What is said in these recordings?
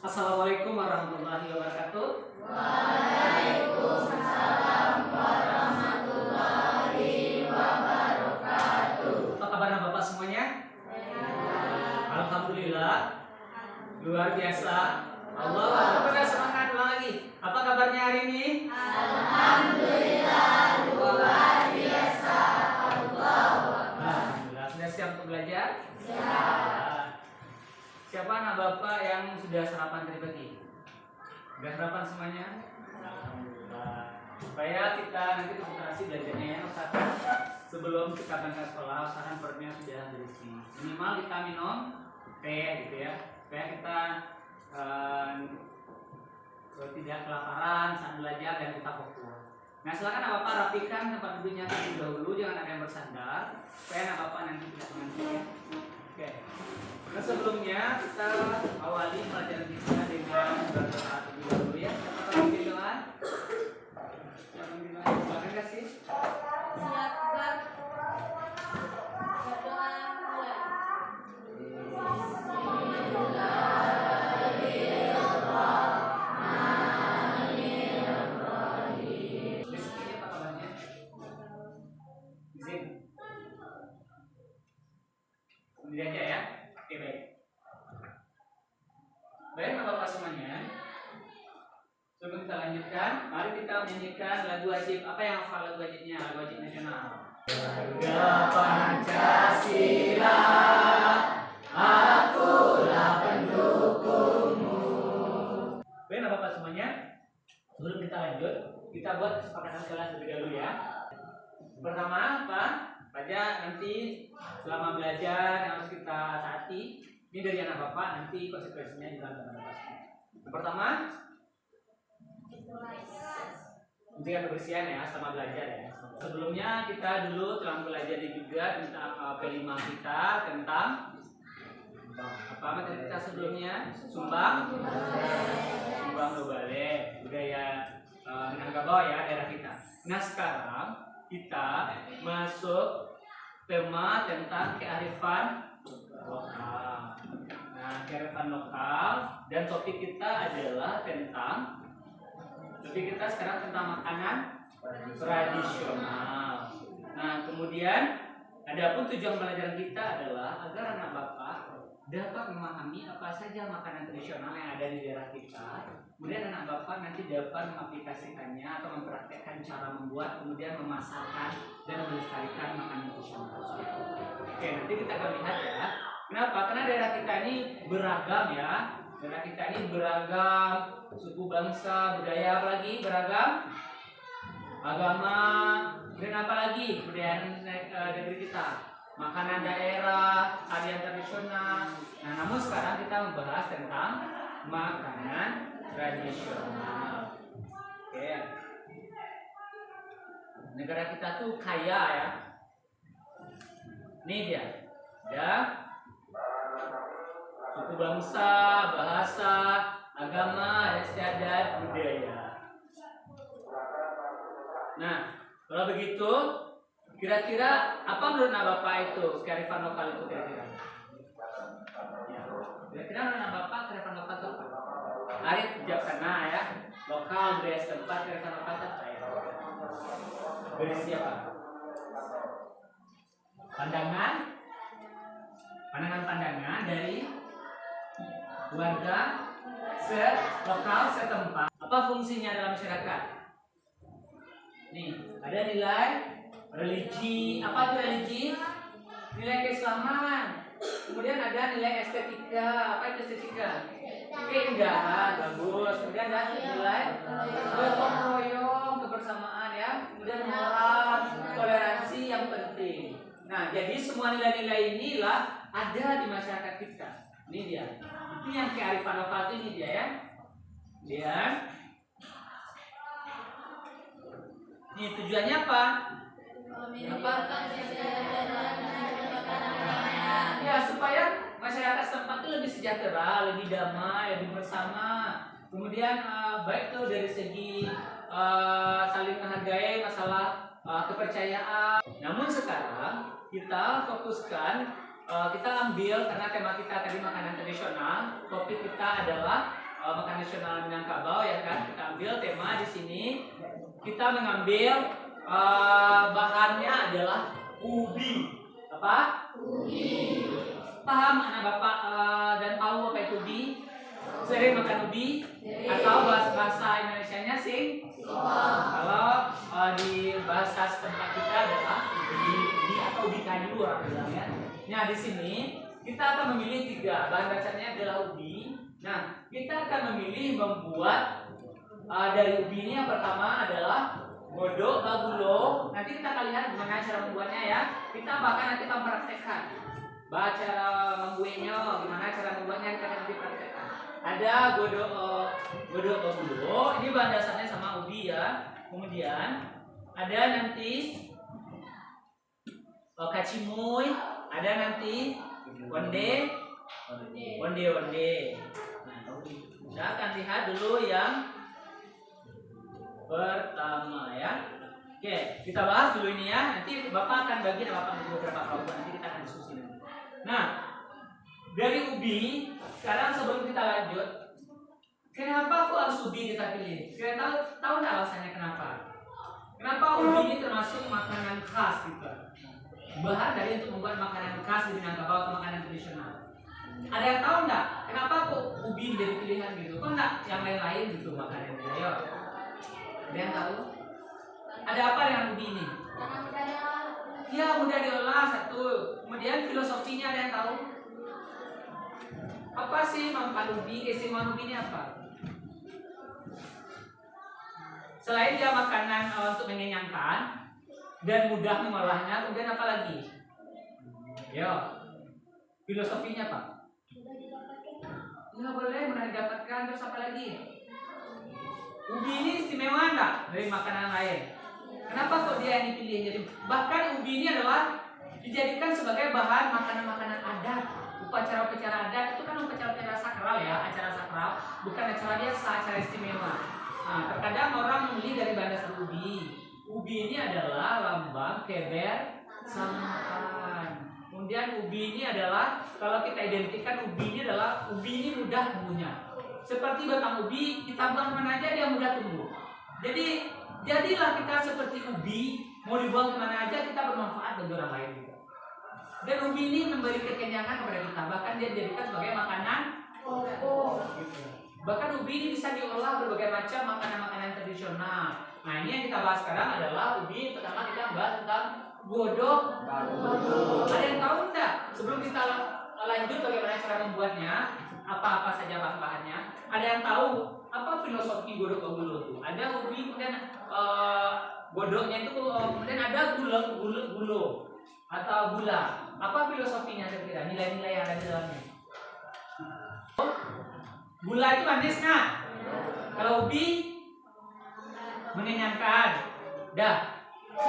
Assalamualaikum warahmatullahi wabarakatuh. Waalaikumsalam warahmatullahi wabarakatuh. Apa kabar Bapak semuanya? Alhamdulillah. Luar biasa. Allah, pada semangat ulang lagi. Apa kabarnya hari ini? Alhamdulillah luar biasa. Alhamdulillah. Sudah siap untuk belajar? Siap. Siapa anak Bapak yang sudah sarapan tadi pagi? Sudah sarapan semuanya? Alhamdulillah. Supaya kita nanti konsentrasi belajarnya ya Ustaz. Sebelum kita berangkat sekolah, usahakan perutnya sudah berisi. Minimal kita minum teh gitu ya. Supaya kita tidak kelaparan saat belajar dan kita fokus. Nah, silakan Bapak rapikan tempat duduknya terlebih dahulu, jangan ada yang bersandar supaya anak Bapak nanti tidak mengantuk ya. Oke. Nah, sebelumnya kita awali pelajaran kita dengan berdoa terlebih dahulu ya. Siapa yang ingin doa? Siapa yang ingin doa? Silakan kasih. Siap, Bang. Berdoa mulai. Besok ini apa kabarnya? Izin. Sendiri aja ya. Oke, baik. Baik Bapak semuanya. Sebelum kita lanjutkan, mari kita menyanyikan lagu wajib. Apa yang hafal lagu wajibnya? Lagu wajib nasional. Harga Pancasila, akulah pendukungmu. Baik Bapak semuanya. Sebelum kita lanjut, kita buat kesepakatan kelas lebih dahulu ya. Pertama apa? Pada nanti selama belajar yang harus kita taati. Ini dari anak Bapak, nanti konsekuensinya juga akan Bapak. Yang pertama, menjaga kebersihan ya selama belajar ya. Sebelumnya kita dulu telah mempelajari juga tentang P5 kita tentang apa materi kita sebelumnya? Sumbang no bale, budaya Minangkabau ya daerah kita. Nah sekarang kita masuk tema tentang kearifan lokal. Nah kearifan lokal dan topik kita adalah tentang sekarang tentang makanan tradisional. Nah kemudian adapun tujuan pelajaran kita adalah agar anak Bapak dapat memahami apa saja makanan tradisional yang ada di daerah kita. Kemudian anak Bapak nanti dapat mengaplikasikannya atau mempraktekkan cara membuat, kemudian memasarkan dan melestarikan makanan tradisional tersebut. Oke, nanti kita akan lihat ya. Kenapa? Karena daerah kita ini beragam ya. Daerah kita ini beragam suku, bangsa, budaya, apalagi beragam agama, dan apalagi budaya negeri kita. Makanan daerah, tarian tradisional. Nah, namun sekarang kita membahas tentang makanan tradisional. Oke. Negara kita tuh kaya ya. Ini dia. Ada suku bangsa, bahasa, agama, istiadat, budaya. Nah, kalau begitu kira-kira apa menurut Bapak itu kearifan lokal itu kira-kira? Ya. Kira-kira menurut Bapak kearifan lokal itu apa? Arif bijaksana ya. Lokal budaya setempat kearifan lokal itu apa ya? Berisi apa? Pandangan dari warga lokal setempat. Apa fungsinya dalam masyarakat? Nih, ada nilai religi. Apa itu religi? Nilai keislaman. Kemudian ada nilai estetika. Apa itu estetika? Keindahan, bagus. Kemudian ada nilai gotong royong, kebersamaan ya. Kemudian moral, toleransi yang penting. Nah, jadi semua nilai-nilai inilah ada di masyarakat kita. Ini dia. Itu yang kearifan lokal ini dia ya. Dia. Ini tujuannya apa? Ya supaya masyarakat setempat itu lebih sejahtera, lebih damai, lebih bersama. Kemudian baik tuh dari segi saling menghargai, masalah kepercayaan. Namun sekarang kita fokuskan, kita ambil karena tema kita tadi makanan tradisional, topik kita adalah makanan tradisional Minangkabau ya kan. Kita ambil tema di sini, kita mengambil bahannya adalah ubi. Apa? Ubi. Paham anak bapak dan tahu apa itu ubi? Sering makan ubi atau bahasa Indonesianya sing? Kalau di bahasa setempat kita adalah ubi atau ubi kayu orang bilangnya. Nah di sini kita akan memilih 3 bahan dasarnya adalah ubi. Nah kita akan memilih membuat dari ubi ini yang pertama adalah godok bagulo. Nanti kita akan lihat bagaimana cara membuatnya ya. Kita bahkan nanti akan praktekkan cara membuatnya, gimana cara membuatnya kita akan nanti praktekkan. Ada godok bagulo. Ini bahan dasarnya sama ubi ya. Kemudian ada nanti kacimui, ada nanti onde. Nah, kita akan lihat dulu yang pertama ya. Oke, kita bahas dulu ini ya. Nanti Bapak akan bagi Bapak beberapa kelompok, nanti kita akan diskusi. Nah, dari ubi, sekarang sebelum kita lanjut, kenapa kok harus ubi kita pilih? Kalian tahu nggak alasannya kenapa? Kenapa ubi ini termasuk makanan khas gitu? Bahan dari untuk membuat makanan khas di Minangkabau atau makanan tradisional. Ada yang tahu nggak? Kenapa kok ubi jadi pilihan gitu? Kok nggak yang lain-lain gitu makanan? Ayo. Ada yang tahu? Ada apa dengan ubi ini? Ya mudah diolah satu. Kemudian filosofinya ada yang tahu? Apa sih manfaat ubi? Keistimewaan ubi ini apa? Selain dia makanan untuk mengenyangkan dan mudah mengolahnya, kemudian apa lagi? Yo, filosofinya apa? Ya boleh mudah didapatkan. Terus apa lagi? Ubi ini istimewa enggak dari makanan lain? Kenapa kok dia yang dipilih? Jadi bahkan ubi ini adalah dijadikan sebagai bahan makanan-makanan adat, upacara-upacara adat. Itu kan upacara-upacara sakral ya, acara sakral, bukan acara biasa, acara istimewa. Nah, terkadang orang membeli dari bahan dasar ubi. Ubi ini adalah lambang kebersamaan. Kemudian ubi ini adalah, kalau kita identikan ubi ini adalah, ubi ini mudah tumbuhnya. Seperti batang ubi, kita buang kemana aja dia mudah tumbuh. Jadi jadilah kita seperti ubi, mau dibuang kemana aja kita bermanfaat bagi orang lain juga. Dan ubi ini memberi kekenyangan kepada kita, bahkan dia dijadikan sebagai makanan pokok. Bahkan ubi ini bisa diolah berbagai macam makanan-makanan tradisional. Nah ini yang kita bahas sekarang adalah ubi. Pertama kita bahas tentang godok. Ada yang tahu enggak? Sebelum kita lanjut bagaimana cara membuatnya, apa-apa saja bahan-bahannya. Ada yang tahu apa filosofi godok bagulo itu? Ada ubi, kemudian godoknya itu kemudian ada gulo atau gula. Apa filosofinya kira-kira? Nilai-nilai yang ada di dalamnya. Gula itu manis nggak? Kalau ubi mengenyangkan. Dah,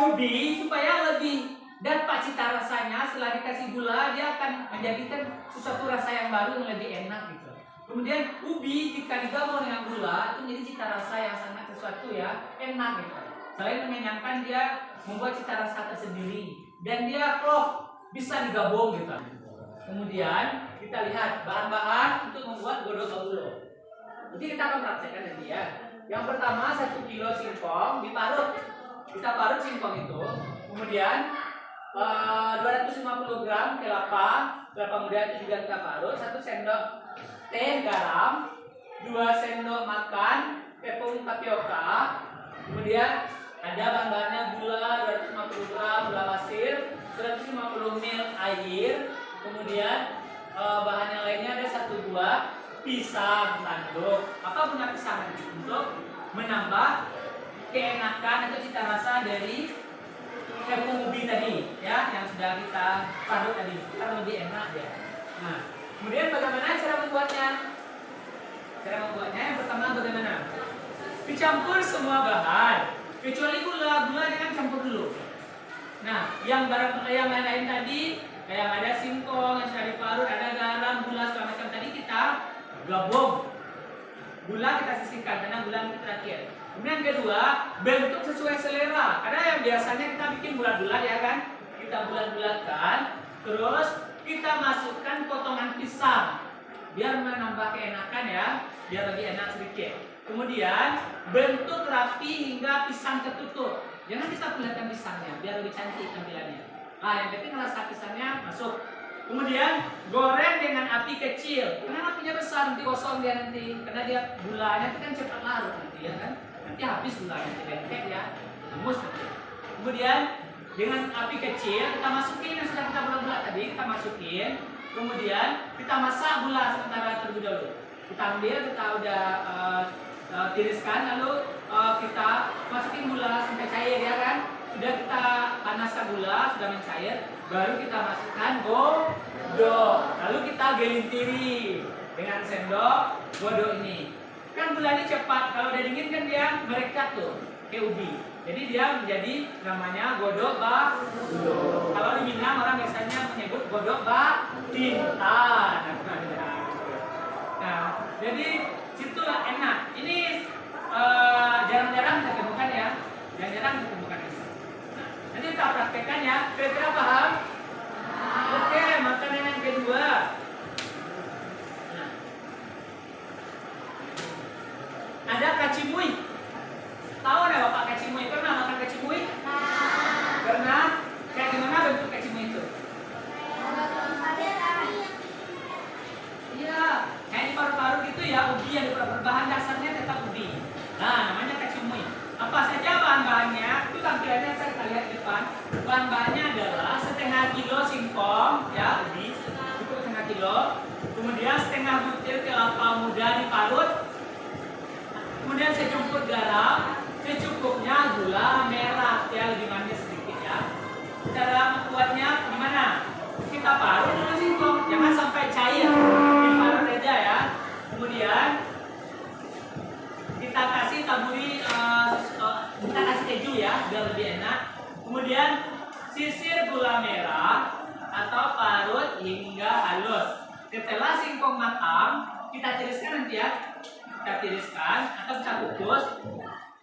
ubi supaya lebih dapat cita rasanya, setelah dikasih gula dia akan menjadikan sesuatu rasa yang baru yang lebih enak gitu. Kemudian ubi jika digabung dengan gula itu menjadi cita rasa yang sangat sesuatu ya enak gitu. Selain mengenyangkan dia membuat cita rasa tersendiri dan dia klop bisa digabung gitu. Kemudian kita lihat bahan-bahan untuk membuat godok bagulo. Nanti kita akan praktekkan nanti ya. Yang pertama 1 kilo singkong diparut. Kita parut singkong itu. Kemudian 250 gram kelapa muda itu juga kita parut. 1 sendok teh garam, 2 sendok makan tepung tapioka. Kemudian ada bahan-bahannya gula 250 gram, gula pasir, 150 ml air. Kemudian bahan yang lainnya ada 1 buah pisang tanduk. Apa guna pisang untuk menambah keenakan atau cita rasa dari tepung ubi tadi ya yang sudah kita parut tadi, kan lebih enak ya. Nah, kemudian bagaimana cara membuatnya? Cara membuatnya yang pertama bagaimana? Dicampur semua bahan kecuali gula jangan campur dulu. Nah, yang lain-lain tadi yang ada singkong yang sudah diparut, ada garam, gula segala macam tadi kita gabung. gula kita sisihkan karena gula itu terakhir. Kemudian yang kedua, bentuk sesuai selera. Karena yang biasanya kita bikin bulat-bulat ya kan, kita bulat-bulatkan, terus kita masukkan potongan pisang biar menambah keenakan ya, biar lebih enak sedikit. Kemudian bentuk rapi hingga pisang tertutup. Jangan kita bulatkan pisangnya biar lebih cantik tampilannya. Nah, yang penting rasa pisangnya masuk. Kemudian goreng dengan api kecil. Karena apinya besar nanti kosong dia nanti. Karena dia gulanya itu kan cepat larut nanti ya kan. Nanti habis gulanya lengket ya, hangus nanti. Kemudian dengan api kecil kita masukin yang sudah kita bulat-bulat tadi, kita masukin. Kemudian kita masak gula sementara terlebih dahulu. Kita ambil, kita udah tiriskan, lalu kita masukin gula sampai cair ya kan. Sudah kita panaskan gula, sudah mencair, baru kita masukkan godok. Lalu kita gelintiri dengan sendok godok ini. Kan gula ini cepat, kalau udah dingin kan dia merekat tuh, kayak ubi. Jadi dia menjadi namanya godok godok. Kalau di Minang orang biasanya menyebut godok tinta. Nah, jadi situlah enak. Ini jarang-jarang kita temukan ya, jarang-jarang kita temukan ini. Nah, nanti kita praktekkan ya. Kira-kira paham? Oke, makanan yang kedua. Nah, ada kacimui. Tahu nggak Bapak kacimui? Pernah makan kacimui? Pernah? Kayak gimana bentuk kacimui itu? Iya, kayak di paru-paru gitu ya, ubi yang berbahan dasarnya tetap ubi. Nah, namanya kacimui. Apa saja bahan-bahannya? Itu tampilannya saya kita lihat di depan. Bahan-bahannya adalah setengah kilo singkong, ya, ubi, cukup setengah kilo. Kemudian setengah butir kelapa muda diparut. Kemudian secumput garam, secukupnya gula merah, ya lebih manis sedikit ya. Cara membuatnya gimana? Kita parut dulu singkong, jangan sampai cair, diparut aja ya. Kemudian kita kasih taburi, kita kasih keju ya, biar lebih enak. Kemudian sisir gula merah atau parut hingga halus. Setelah singkong matang, kita tiriskan nanti ya. Kita tiriskan atau kita kukus.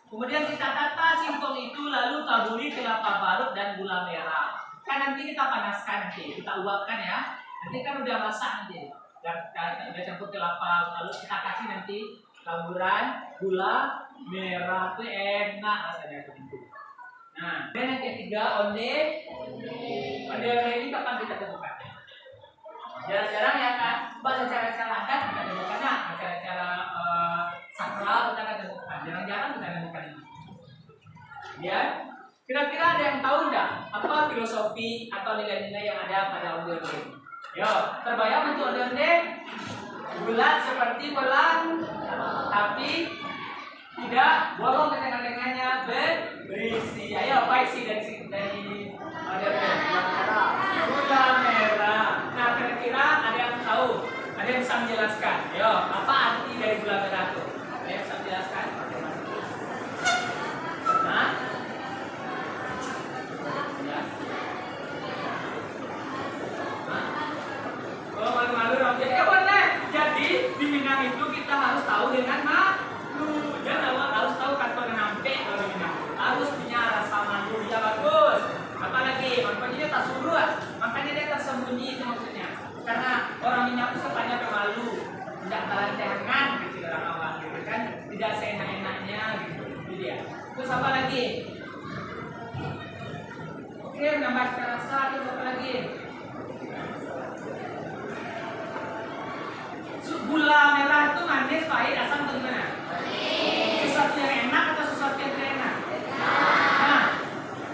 Kemudian kita tata singkong itu lalu taburi kelapa parut dan gula merah. Kan nanti kita panaskan nanti, kita uapkan ya. Nanti kan udah masak nanti. Kita udah campur kelapa lalu kita kasih nanti taburan gula merah, itu enak rasanya itu. Nah, dan yang ketiga onde ini kapan kita temukan? Jarang-jarang ya kan, bahasa cara-cara adat kita temukan, nah cara-cara sakral kita akan temukan, jarang-jarang kita temukan ini. Ya, kira-kira ada yang tahu enggak apa filosofi atau nilai-nilai yang ada pada onde-onde? Yo, terbayang untuk onde-onde bulat seperti bolang, tapi tidak bolong ke tengah-tengahnya, berisi. Ayo, apa isi dari onde-onde? Gula merah. Nah, kira-kira ada yang tahu? Ada yang bisa menjelaskan? Ayo, apa arti dari gula merah itu? Ada yang bisa menjelaskan? Nah, ya. Oh, malu-malu dong. Jadi boleh. Jadi di Minang itu kita harus tahu dengan malu. Jangan harus tahu kata nampe kalau di Minang. Harus punya rasa malu. Ya bagus. Apalagi makanya dia tak suruh, makanya dia tersembunyi itu maksudnya. Karena orang Minang itu sukanya pemalu, tidak talanjangan gitu orang awam gitu kan, tidak seenak-enaknya gitu. Jadi ya. Terus apa lagi? Oke, menambah rasa. Terus apa lagi? Gula merah itu manis, pahit, asam atau gimana? Sesuatu yang enak atau sesuatu yang tidak enak? Nah,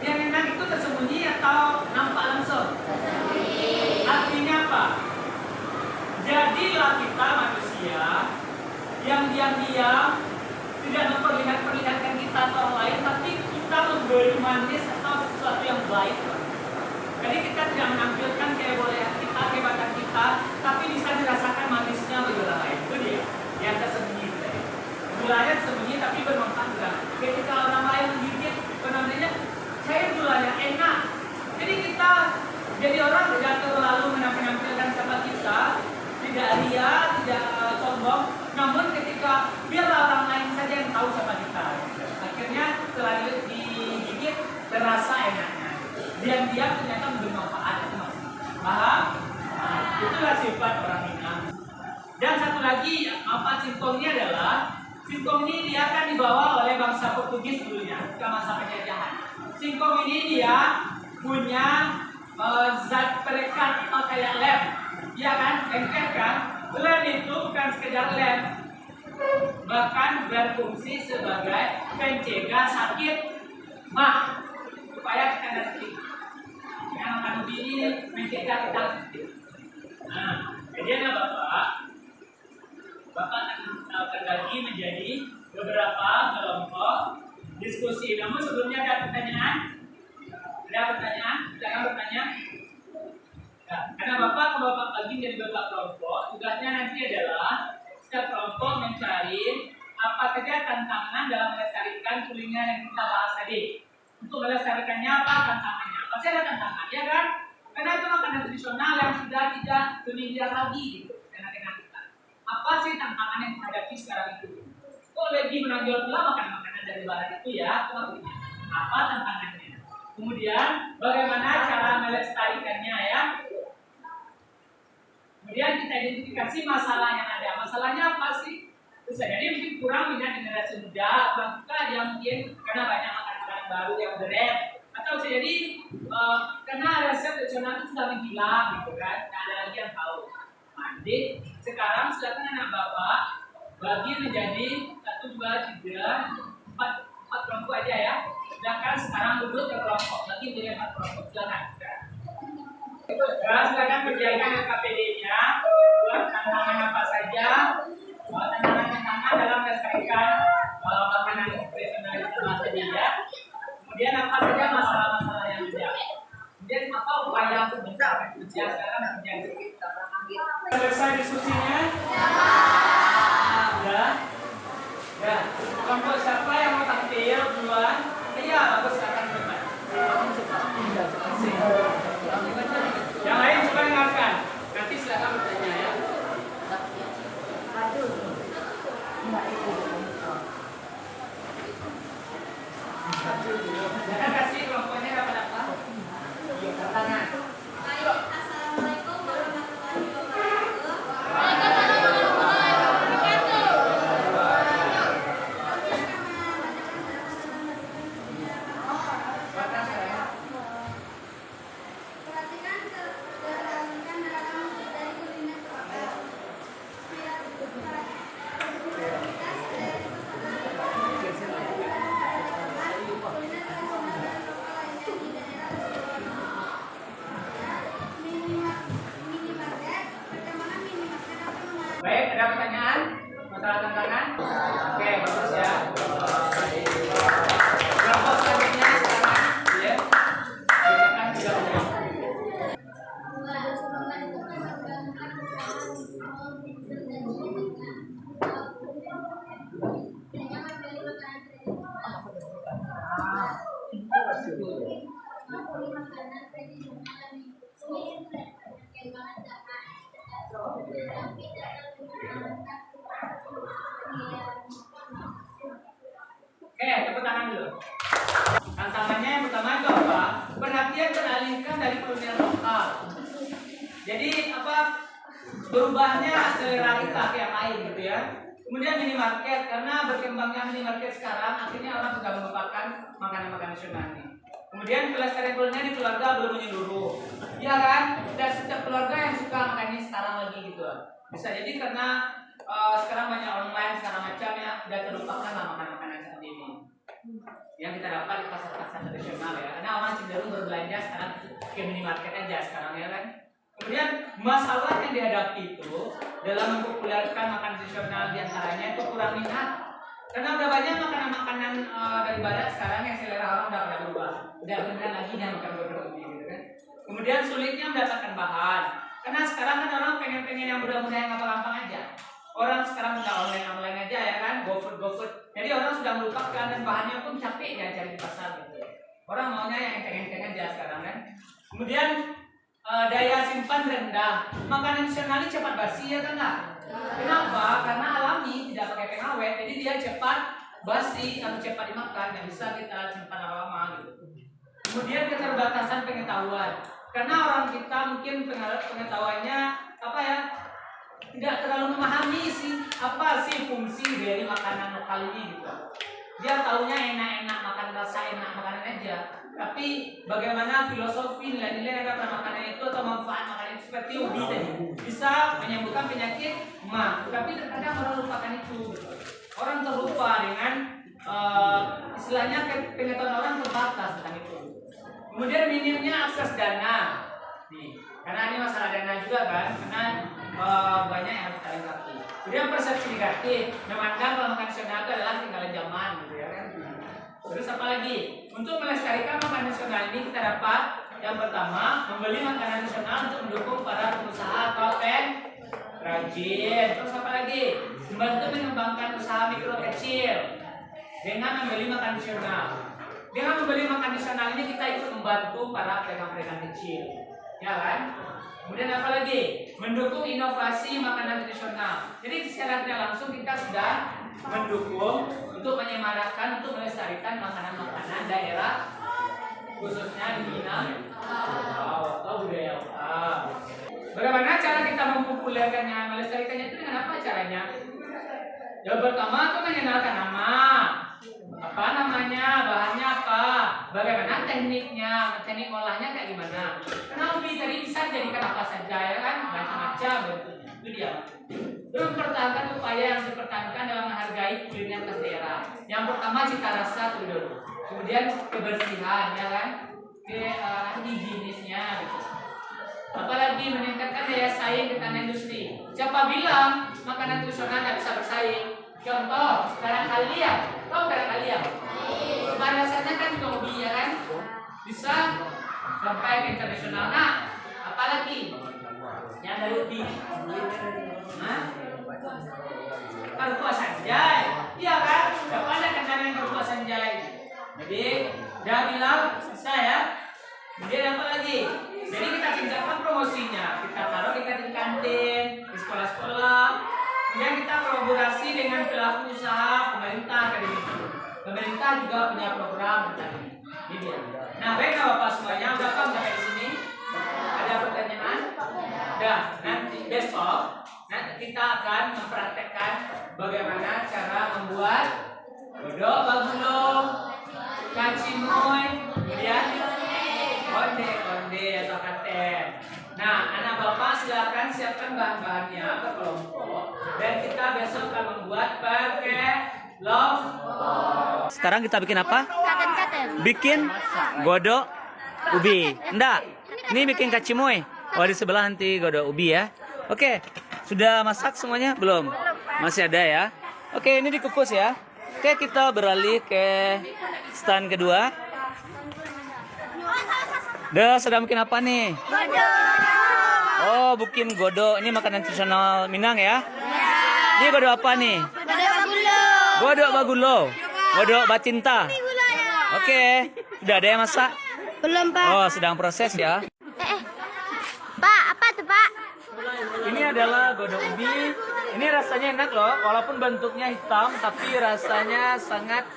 yang enak itu tersembunyi atau nampak langsung? Artinya apa? Jadilah kita manusia yang diam-diam, tidak memperlihatkan kita atau orang lain, tapi kita memberi manis atau sesuatu yang baik. Jadi kita tidak menampilkan kebolehan kita, kehebatan kita, tapi bisa dirasakan manisnya bagi orang lain. Itu dia yang tersembunyi. Gulanya tersembunyi tapi bermanfaat juga. Ketika orang lain menggigit, namanya cair gulanya enak. Jadi kita jadi orang tidak terlalu menampilkan siapa kita, tidak ria, tidak sombong. Namun ketika biar lagi apa singkong ini adalah singkong ini dia akan dibawa oleh bangsa Portugis dulunya ke masa penjajahan. Singkong ini dia punya zat perekat kayak lem, ya kan, lengket kan. Lem itu bukan sekedar lem, bahkan berfungsi sebagai pencegah sakit mah supaya kita tidak sakit. Yang makan ubi ini mencegah kita sakit. Nah, jadi Bapak akan terbagi menjadi beberapa kelompok diskusi. Namun sebelumnya ada pertanyaan? Ada pertanyaan? Jangan bertanya. Nah, karena Bapak bagi menjadi beberapa kelompok, tugasnya nanti adalah setiap kelompok mencari apa saja tantangan dalam melestarikan kuliner yang kita bahas tadi. Untuk melestarikannya apa tantangannya? Pasti ada tantangan, ya kan? Karena itu makanan tradisional yang sudah tidak familiar lagi gitu dengan kita. Apa sih tantangan yang menghadapi sekarang itu? Kok lagi menonjol pula makanan-makanan dari barat itu ya? Apa tantangannya? Kemudian bagaimana cara melestarikannya ya? Kemudian kita identifikasi masalah yang ada. Masalahnya apa sih? Bisa jadi mungkin kurang minat generasi muda, kurang suka dia mungkin karena banyak makanan baru yang modern, atau bisa jadi karena resep tradisional itu sudah menghilang gitu kan, tidak ada lagi yang tahu. Jadi sekarang silakan anak bapak bagi menjadi 1, 2, 3, 4 kelompok aja ya. Silakan sekarang duduk ke kelompok, bagi menjadi 4 kelompok. Silakan. Silakan kerjakan KPD-nya buat tantangan apa saja, tantangan dalam melestarikan makanan tradisional itu tadi ya. Kemudian apa saja masalah-masalah yang ada. Kemudian apa upaya untuk bisa sekarang menjadi. Selesai diskusinya? Ya. Ya. Kelompok siapa yang mau tampil duluan? Iya, bagus silakan teman. Yang lain coba dengarkan. Nanti silakan bertanya ya. Jangan kasih kelompoknya dapat apa? Tantangan. Assalamualaikum warahmatullahi wabarakatuh. Perhatikan keberagaman dari kuliner lokal. Biar kreativitas dari kuliner tradisional dan lokal lainnya di daerah minimarket. Perkembangan minimarket akan mengalami. Baik, ada pertanyaan? Masalah tantangan? Oke, bagus ya. Kelompok selanjutnya sekarang ya. Silakan juga. Oke, tepuk tangan dulu. Tantangannya yang pertama itu apa? Perhatian teralihkan dari kuliner lokal. Jadi apa? Berubahnya selera kita ke yang lain gitu ya. Kemudian minimarket, karena berkembangnya minimarket sekarang akhirnya orang sudah melupakan makanan-makanan nasional ini. Kemudian pelestarian kuliner di keluarga belum menyeluruh, ya kan? Dan setiap keluarga yang suka makan ini sekarang lagi gitu. Bisa jadi karena sekarang banyak online segala macam ya, sudah terlupakan lah makanan-makanan seperti ini. Yang kita dapat di pasar-pasar tradisional ya, karena orang cenderung berbelanja sekarang ke minimarket aja sekarang ya kan. Kemudian masalah yang dihadapi itu dalam mempopulerkan makanan tradisional diantaranya itu kurang minat. Karena udah banyak makanan-makanan dari barat sekarang yang selera orang udah pada berubah, udah benar lagi yang makan burger gitu kan. Kemudian sulitnya mendapatkan bahan, karena sekarang kan orang pengen yang mudah-mudah yang gampang aja. Orang sekarang udah online aja ya kan, GoFood. Jadi orang sudah melupakan dan bahannya pun capek ya cari di pasar gitu. Orang maunya yang enteng-enteng aja sekarang kan. Kemudian daya simpan rendah, makanan tradisional ini cepat basi ya kan nggak? Kenapa? Karena alami, tidak pakai pengawet, jadi dia cepat basi atau cepat dimakan, yang bisa kita simpan lama-lama gitu. Kemudian keterbatasan pengetahuan, karena orang kita mungkin pengetahuannya apa ya, tidak terlalu memahami sih apa sih fungsi dari makanan lokal ini gitu. Dia taunya enak-enak makan, rasa enak makanan aja. Tapi bagaimana filosofi nilai-nilai yang pada makanan itu atau manfaat makanan itu seperti ubi tadi bisa menyembuhkan penyakit mah. Tapi terkadang orang lupakan itu. Gitu. Orang terlupa dengan istilahnya pengetahuan orang terbatas tentang itu. Kemudian minimnya akses dana. Nih, karena ini masalah dana juga kan, karena banyak yang harus kita lengkapi. Kemudian persepsi negatif, memandang bahwa makanan nasional itu adalah ketinggalan zaman, gitu ya kan. Terus apa lagi? Untuk melestarikan makanan nasional ini kita dapat yang pertama membeli makanan nasional untuk mendukung para pengusaha atau pengrajin. Terus apa lagi? Membantu mengembangkan usaha mikro kecil dengan membeli makanan nasional. Dengan membeli makanan nasional ini kita ikut membantu para pedagang-pedagang kecil, ya kan? Kemudian apa lagi? Mendukung inovasi makanan tradisional. Jadi secara tidak langsung kita sudah mendukung untuk menyemarakkan, untuk melestarikan makanan-makanan daerah, khususnya di Minangkabau atau budaya lokal. Bagaimana cara kita mempopulerkannya, melestarikannya itu dengan apa caranya? Yang pertama itu mengenalkan nama. Apa namanya, bahannya apa, bagaimana tekniknya, teknik olahnya kayak gimana. Karena ubi tadi bisa dijadikan apa saja ya kan, macam-macam bentuknya. Itu dia. Terus mempertahankan upaya yang dipertahankan dalam menghargai kuliner khas daerah. Yang pertama cita rasa dulu, kemudian kebersihan ya kan, higienisnya gitu. Apalagi meningkatkan daya saing di tanah industri. Siapa bilang makanan tradisional tidak bisa bersaing? Contoh, garam kalian, tahu garam kalian? Bahan dasarnya kan juga ubi ya kan, bisa sampai ke internasional. Nah, apalagi yang dari ubi? Karupa Sanjay, iya kan? Dapat ada kendaraan yang Karupa Sanjay. Jadi, udah bilang bisa ya. Kemudian apa lagi? Jadi kita tingkatkan promosinya, kita taruh di kantin-kantin, di sekolah-sekolah. Kemudian kita kolaborasi dengan pelaku usaha pemerintah akademisi. Pemerintah juga punya program tentang ini. Ini dia. Nah, baiklah Bapak semuanya, udah paham sampai di sini? Ada pertanyaan? Udah. Nanti besok nanti kita akan mempraktekkan bagaimana cara membuat godok bagulo, kacimoy, kemudian onde atau katen. Nah, anak Bapak silakan siapkan bahan-bahannya ke kelompok dan kita besok akan membuat pakai lombok. Sekarang kita bikin apa? Katen-katen. Bikin godok ubi. Enggak. Ini bikin kacimoy. Oh, di sebelah nanti godok ubi ya. Oke. Sudah masak semuanya? Belum. Masih ada ya. Oke, ini dikukus ya. Oke, kita beralih ke stand kedua. Sedang bikin apa nih? Oh, bikin godok. Ini makanan tradisional Minang ya? Ini godok apa nih? Godok bagulo. Godok bacinta. Oke. Sudah ada yang masak? Belum, Pak. Oh, sedang proses ya. Pak, apa tuh, Pak? Ini adalah godok ubi. Ini rasanya enak loh, walaupun bentuknya hitam, tapi rasanya sangat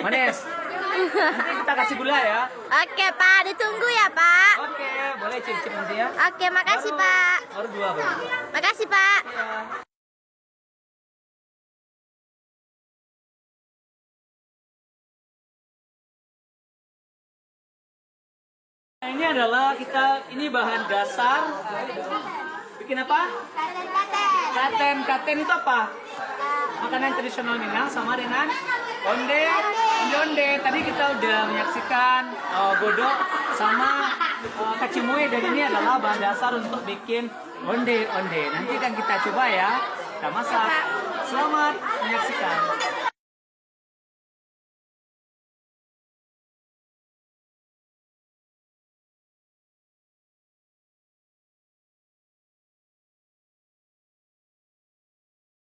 manis. Nanti kita kasih gula ya. Oke, Pak. Ditunggu ya, Pak. Oke, boleh cicip nanti ya. Oke, makasih, Pak. Baru dua baru. Makasih, Pak. Ya. Ini adalah ini bahan dasar. Bikin apa? Katen-katen. Katen itu apa? Makanan tradisional Minang sama dengan onde. Tadi kita udah menyaksikan godok sama kacimoy, dan ini adalah bahan dasar untuk bikin onde. Nanti kan kita coba ya. Kita masak. Selamat menyaksikan.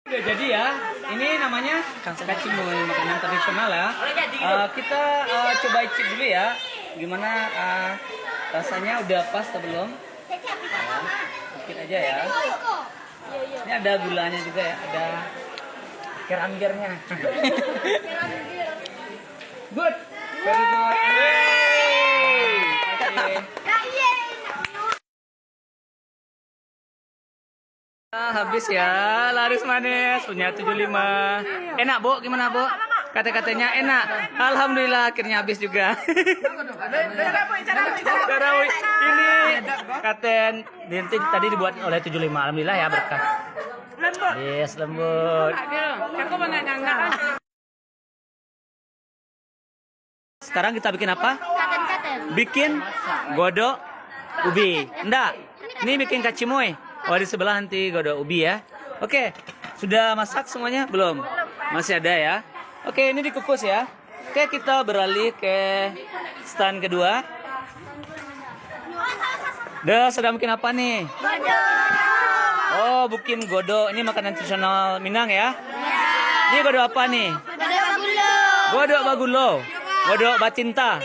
Udah jadi ya, ini namanya kacimoy, makanan tradisional ya. Kita coba icip dulu ya, gimana rasanya, udah pas atau belum? Sedikit aja ya. Ini ada gulanya juga ya, ada kerangernya. Good, very good. Oke. Habis ya, laris manis punya 75. Enak Bu, gimana Bu? Kata-katanya enak. Alhamdulillah akhirnya habis juga. Tarawih ini katen dinti tadi dibuat oleh 75. Alhamdulillah ya berkah. Yes, lembut. Sekarang kita bikin apa? Katen-katen. Bikin godok ubi. Enggak. Ini bikin kacimoy. Oh, di sebelah nanti godok ubi ya. Oke. Sudah masak semuanya? Belum. Masih ada ya. Oke, ini dikukus ya. Oke, kita beralih ke stand kedua. Sedang bikin apa nih? Oh, bikin godok. Ini makanan tradisional Minang ya. Ini godok apa nih? Godok bagulo. Godok bacinta.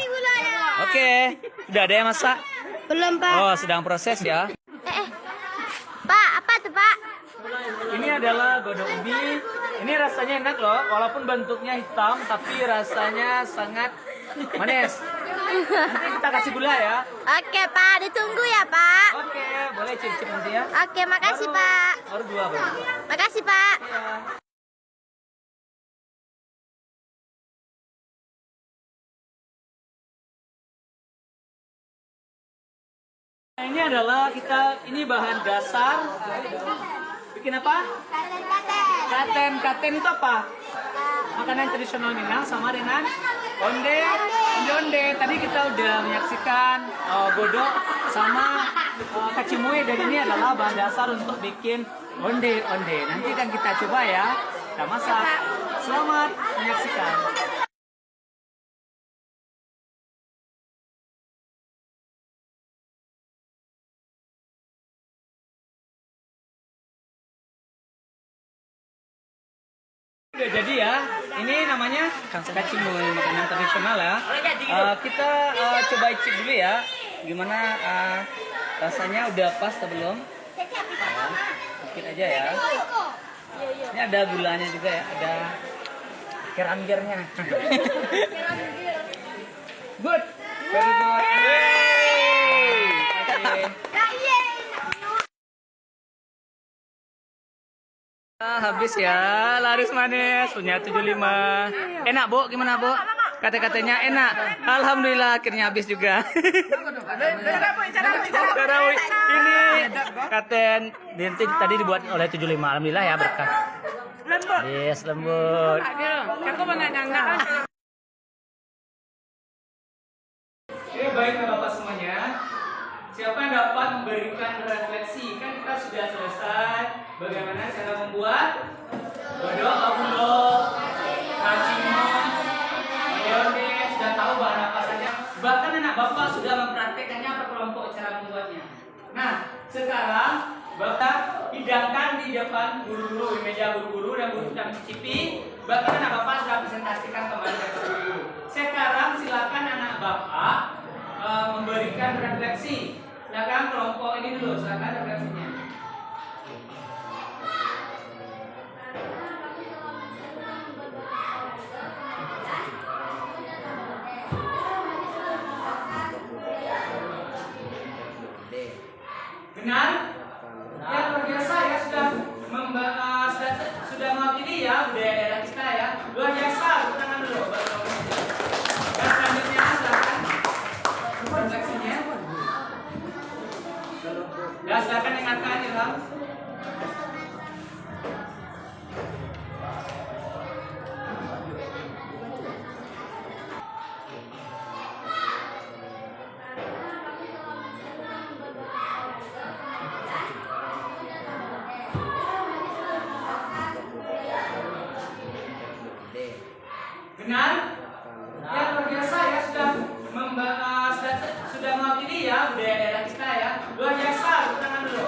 Oke. Sudah ada yang masak? Belum, Pak. Oh, sedang proses ya. Pak, apa tuh, Pak? Ini adalah godok ubi. Ini rasanya enak loh, walaupun bentuknya hitam, tapi rasanya sangat manis. Nanti kita kasih gula ya. Oke, Pak. Ditunggu ya, Pak. Oke, boleh cicip nanti ya. Oke, makasih, Pak. Baru dua baru. Makasih, Pak. Ya. Ini adalah ini bahan dasar. Bikin apa? Katen-katen. Katen itu apa? Makanan tradisional Minang sama dengan onde. Onde. Tadi kita udah menyaksikan godok sama kacimoy, dan ini adalah bahan dasar untuk bikin onde. Nanti kan kita coba ya. Kita masak. Selamat menyaksikan. Udah jadi ya, ini namanya kacimoy, makanan tradisional ya. Kita coba icip dulu ya, gimana rasanya, udah pas atau belum? Sedikit aja ya. Ini ada gulanya juga ya, ada keranjirnya. Good, very good. Habis ya, laris manis punya 75. Enak Bu, gimana Bu? Kata-katanya enak. Alhamdulillah akhirnya habis juga. Tarawih ini katen dinti tadi dibuat oleh 75. Alhamdulillah ya berkah. Yes, lembut. Oke, baik Bapak semuanya. Siapa yang dapat memberikan refleksi? Kan kita sudah selesai bagaimana cara membuat godok bagulo, kacimoy, mayonnaise, sudah tahu bahan apa saja. Bahkan anak Bapak sudah mempraktekannya per kelompok cara membuatnya. Nah, sekarang Bapak hidangkan di depan guru-guru, di meja guru-guru, dan guru sudah mencicipi. Bahkan anak Bapak sudah presentasikan kembali ke guru. Sekarang silakan anak Bapak memberikan refleksi. Silakan kelompok ini dulu, silakan refleksinya. Benar? Ya, luar biasa ya, sudah mewakili ya budaya daerah kita ya. Luar biasa, tepuk tangan dulu. Dan selanjutnya silakan refleksinya. Ya, silakan ingatkan Ilham. Benar? Ya, luar biasa ya, sudah mewakili ya budaya daerah kita ya. Luar biasa, tepuk tangan dulu.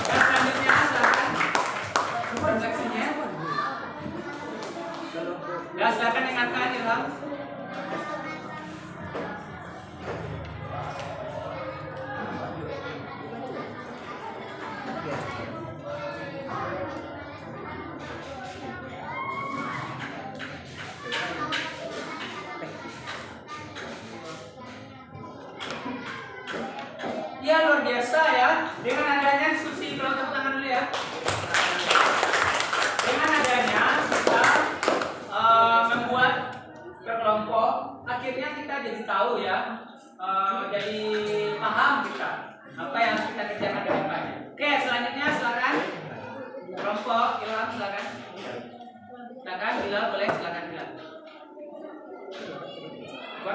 Dan selanjutnya silakan refleksinya. Ya, silakan ingatkan Ilham. Ya, luar biasa ya, dengan adanya diskusi kelompok tangan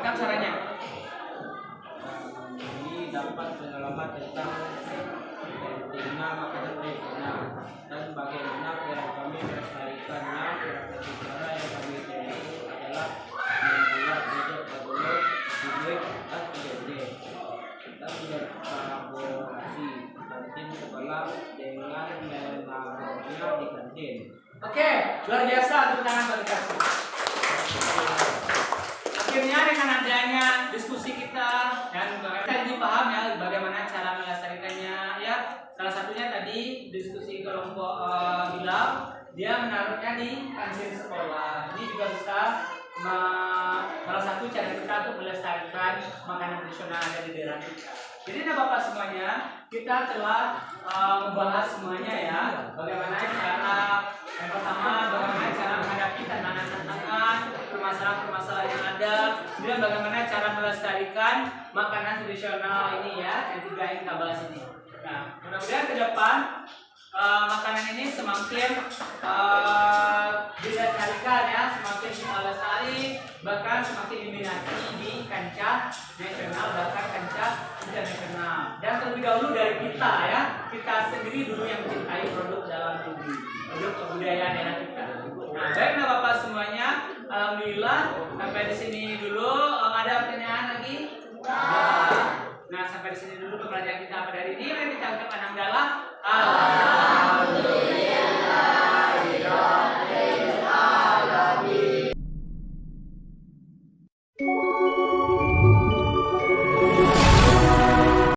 dapatkan suaranya. Kami dapat pengalaman tentang pentingnya makanan tradisional dan bagaimana cara kami melestarikannya. Cara yang kami tempuh adalah membuat video berbentuk video dan video. Kita berkolaborasi kantin sekolah dengan menaruhnya di kantin. Oke, luar biasa, tepuk tangan bagi kasih. Akhirnya dengan adanya diskusi kita dan kita jadi paham ya bagaimana cara melestarikannya ya. Salah satunya tadi diskusi kelompok bilang dia menaruhnya di kantin sekolah. Ini juga bisa salah satu cara kita untuk melestarikan makanan tradisional yang ada di daerah kita. Jadi Bapak semuanya, kita telah membahas semuanya ya. Bagaimana cara yang pertama, bagaimana cara menghadapi tantangan-tantangan, permasalahan-permasalahan yang ada, kemudian bagaimana cara melestarikan makanan tradisional ini ya, yang tiga yang kita bahas ini. Nah, mudah-mudahan ke depan makanan ini semakin dilestarikan ya, semakin lestari, bahkan semakin diminati di kancah nasional bahkan kancah internasional. Dan terlebih dahulu dari kita ya, kita sendiri dulu yang mencintai produk dalam negeri, produk kebudayaan daerah kita. Nah, baiklah Bapak semuanya, alhamdulillah sampai di sini dulu